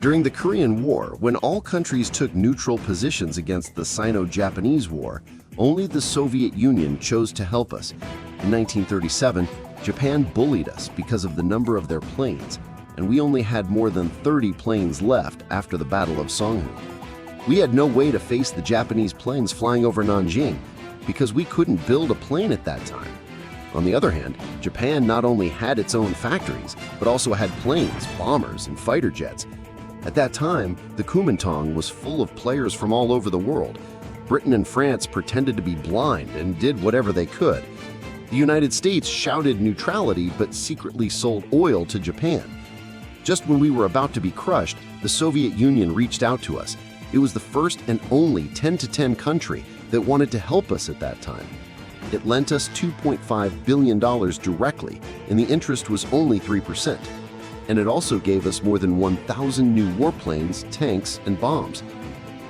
During the Korean War, when all countries took neutral positions against the Sino-Japanese War, only the Soviet Union chose to help us. In 1937, Japan bullied us because of the number of their planes, and we only had more than 30 planes left after the Battle of Songhu. We had no way to face the Japanese planes flying over Nanjing because we couldn't build a plane at that time. On the other hand, Japan not only had its own factories, but also had planes, bombers, and fighter jets. At that time, the Kuomintang was full of players from all over the world. Britain and France pretended to be blind and did whatever they could. The United States shouted neutrality but secretly sold oil to Japan. Just when we were about to be crushed, the Soviet Union reached out to us. It was the first and only 10-to-10 country that wanted to help us at that time. It lent us $2.5 billion directly, and the interest was only 3%. And it also gave us more than 1,000 new warplanes, tanks, and bombs.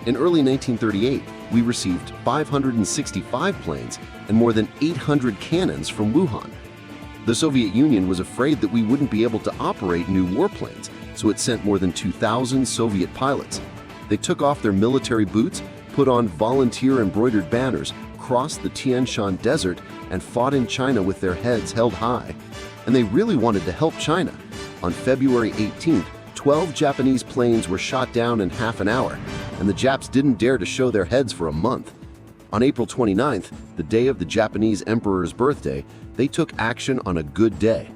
In early 1938, we received 565 planes and more than 800 cannons from Wuhan. The Soviet Union was afraid that we wouldn't be able to operate new warplanes, so it sent more than 2,000 Soviet pilots. They took off their military boots, put on volunteer embroidered banners, crossed the Tian Shan Desert, and fought in China with their heads held high. And they really wanted to help China. On February 18th, 12 Japanese planes were shot down in half an hour, and the Japs didn't dare to show their heads for a month. On April 29th, the day of the Japanese emperor's birthday, they took action on a good day.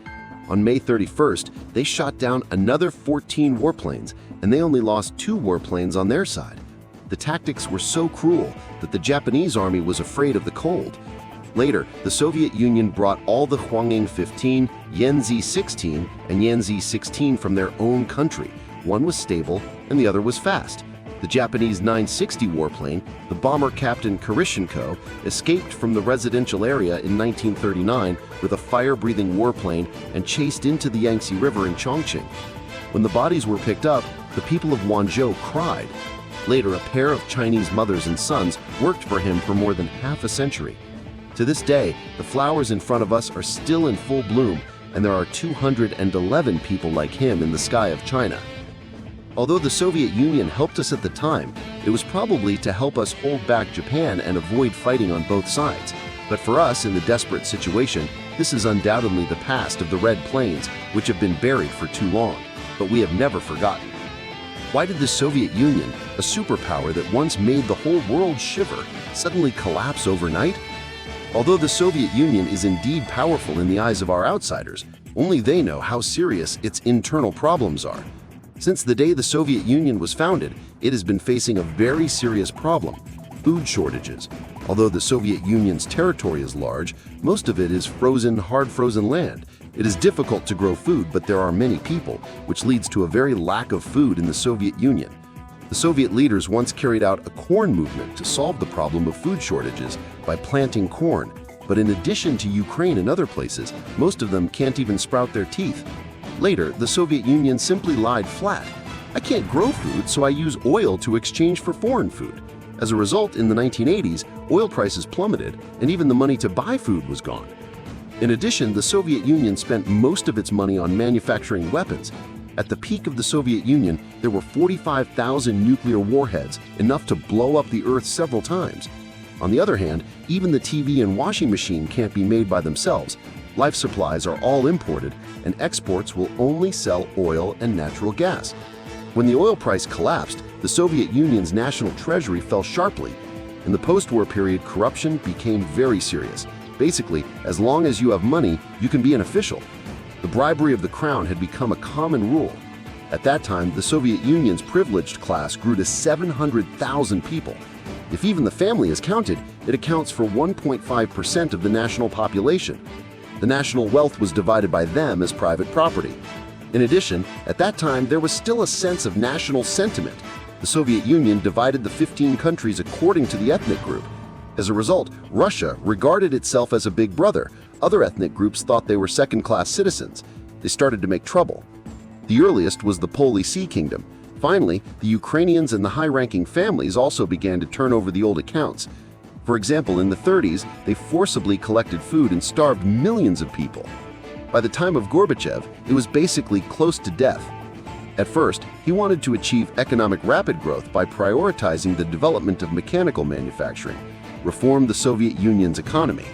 On May 31st, they shot down another 14 warplanes, and they only lost 2 warplanes on their side. The tactics were so cruel that the Japanese army was afraid of the cold. Later, the Soviet Union brought all the Hwanghae 15, Yanzi 16, and Yanzi 16 from their own country. One was stable and the other was fast. The Japanese 960 warplane, the bomber Captain Kirishenko, escaped from the residential area in 1939 with a fire-breathing warplane and chased into the Yangtze River in Chongqing. When the bodies were picked up, the people of Wanzhou cried. Later, a pair of Chinese mothers and sons worked for him for more than half a century. To this day, the flowers in front of us are still in full bloom, and there are 211 people like him in the sky of China. Although the Soviet Union helped us at the time, it was probably to help us hold back Japan and avoid fighting on both sides. But for us, in the desperate situation, this is undoubtedly the past of the Red Plains, which have been buried for too long, but we have never forgotten. Why did the Soviet Union, a superpower that once made the whole world shiver, suddenly collapse overnight? Although the Soviet Union is indeed powerful in the eyes of our outsiders, only they know how serious its internal problems are. Since the day the Soviet Union was founded, it has been facing a very serious problem: food shortages. Although the Soviet Union's territory is large, most of it is frozen, hard-frozen land. It is difficult to grow food, but there are many people, which leads to a very lack of food in the Soviet Union. The Soviet leaders once carried out a corn movement to solve the problem of food shortages by planting corn, but in addition to Ukraine and other places, most of them can't even sprout their teeth. Later, the Soviet Union simply lied flat. I can't grow food, so I use oil to exchange for foreign food. As a result, in the 1980s, oil prices plummeted, and even the money to buy food was gone. In addition, the Soviet Union spent most of its money on manufacturing weapons. At the peak of the Soviet Union, there were 45,000 nuclear warheads, enough to blow up the Earth several times. On the other hand, even the TV and washing machine can't be made by themselves. Life supplies are all imported, and exports will only sell oil and natural gas. When the oil price collapsed, the Soviet Union's national treasury fell sharply. In the post-war period, corruption became very serious. Basically, as long as you have money, you can be an official. The bribery of the crown had become a common rule. At that time, the Soviet Union's privileged class grew to 700,000 people. If even the family is counted, it accounts for 1.5% of the national population. The national wealth was divided by them as private property. In addition, at that time, there was still a sense of national sentiment. The Soviet Union divided the 15 countries according to the ethnic group. As a result, Russia regarded itself as a big brother. Other ethnic groups thought they were second-class citizens. They started to make trouble. The earliest was the Polish Sea Kingdom. Finally, the Ukrainians and the high-ranking families also began to turn over the old accounts. For example, in the 30s, they forcibly collected food and starved millions of people. By the time of Gorbachev, it was basically close to death. At first, he wanted to achieve economic rapid growth by prioritizing the development of mechanical manufacturing, reform the Soviet Union's economy.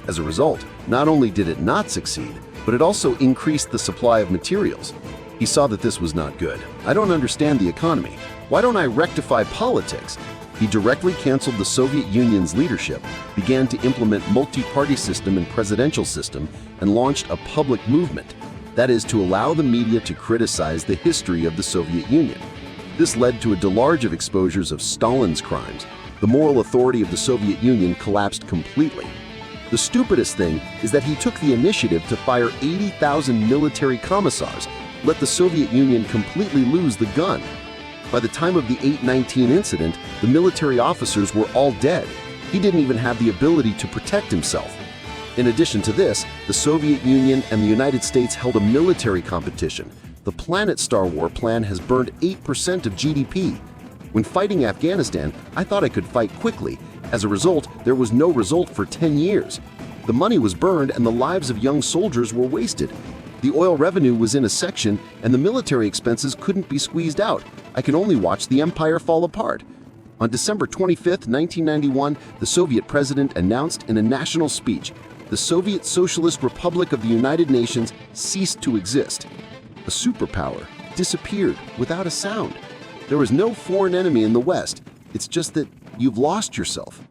As a result, not only did it not succeed, but it also increased the supply of materials. He saw that this was not good. I don't understand the economy. Why don't I rectify politics? He directly canceled the Soviet Union's leadership, began to implement multi-party system and presidential system, and launched a public movement. That is, to allow the media to criticize the history of the Soviet Union. This led to a deluge of exposures of Stalin's crimes. The moral authority of the Soviet Union collapsed completely. The stupidest thing is that he took the initiative to fire 80,000 military commissars, let the Soviet Union completely lose the gun. By the time of the 8/19 incident, the military officers were all dead. He didn't even have the ability to protect himself. In addition to this, the Soviet Union and the United States held a military competition. The Planet Star War plan has burned 8% of GDP. When fighting Afghanistan, I thought I could fight quickly. As a result, there was no result for 10 years. The money was burned and the lives of young soldiers were wasted. The oil revenue was in a section and the military expenses couldn't be squeezed out. I can only watch the empire fall apart. On December 25, 1991, the Soviet president announced in a national speech, the Soviet Socialist Republic of the United Nations ceased to exist. A superpower disappeared without a sound. There was no foreign enemy in the West. It's just that you've lost yourself.